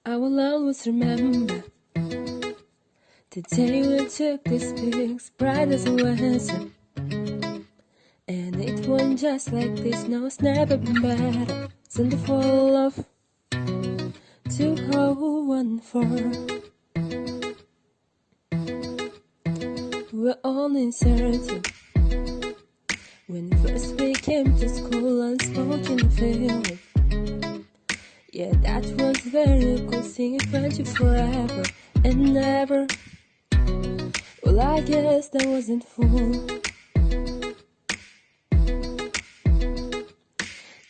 I will always remember the day we took these pics, bright as a winter. And it went just like this, no, it's never been better. Since the fall of 2014, we're all uncertain. When first we came to school, unspoken feeling. Yeah, that was very cool, singing friendship forever and never. Well, I guess that wasn't full.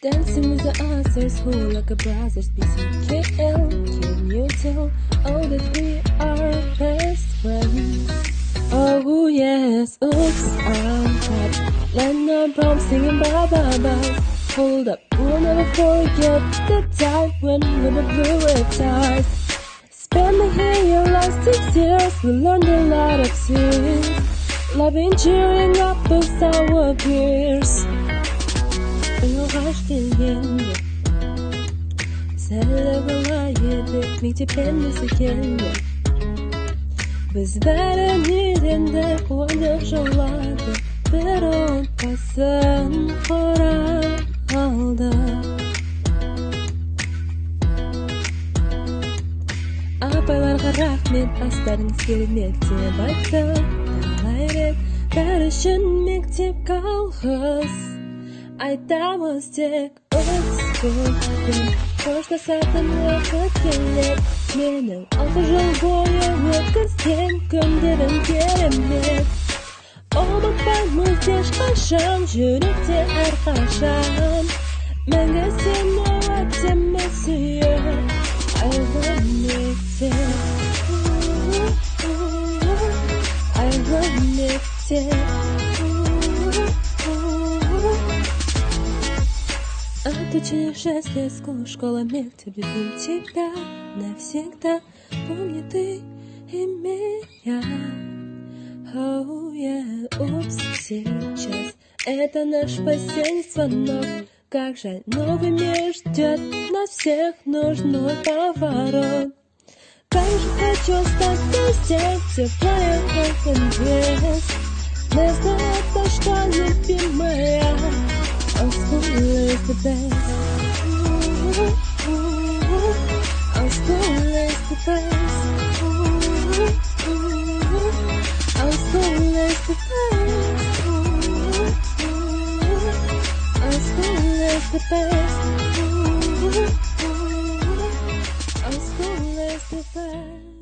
Dancing with the others who like a brothers BCKL. Can you tell, oh, that we are best friends? Oh yes, oops, I'm caught. Lena Brown singing bye bye bye. Hold up, we'll never forget the time when we were blue ties. Spending here your last 6 years, we learned a lot of things. Loving, cheering up with our peers. Överraskningen Sellevalajede Mitipendis igen Biz veren yerinde Uğraşalardı Bir olmasın Hora aldı Апайларға рахмет Астарыңыз керемет деп айтты Талай бәрі үшін мектеп колхоз Айтамыз тек өткен Қоштасатын уақыт келер Менің 6 жыл бойы өткізген күндерім керемет Ұмытпаймыз ешқашан Жүректе әрқашан Мәңгі сені өтеміз сүйер Айлы мектеп Айлы мектеп Отличие 6 лет, школа, мектеп, любим тебя навсегда. Помни ты и меня. Oh yeah, упс, сейчас это наш последний звонок. Как жаль, новый мир ждет нас всех, нужный поворот. Как же хочу стать везде, теплая, как инвест. Место это, что любимая. Our school is the best. Our school is the best. Our school is the best. Our school is the best. Our school is the best.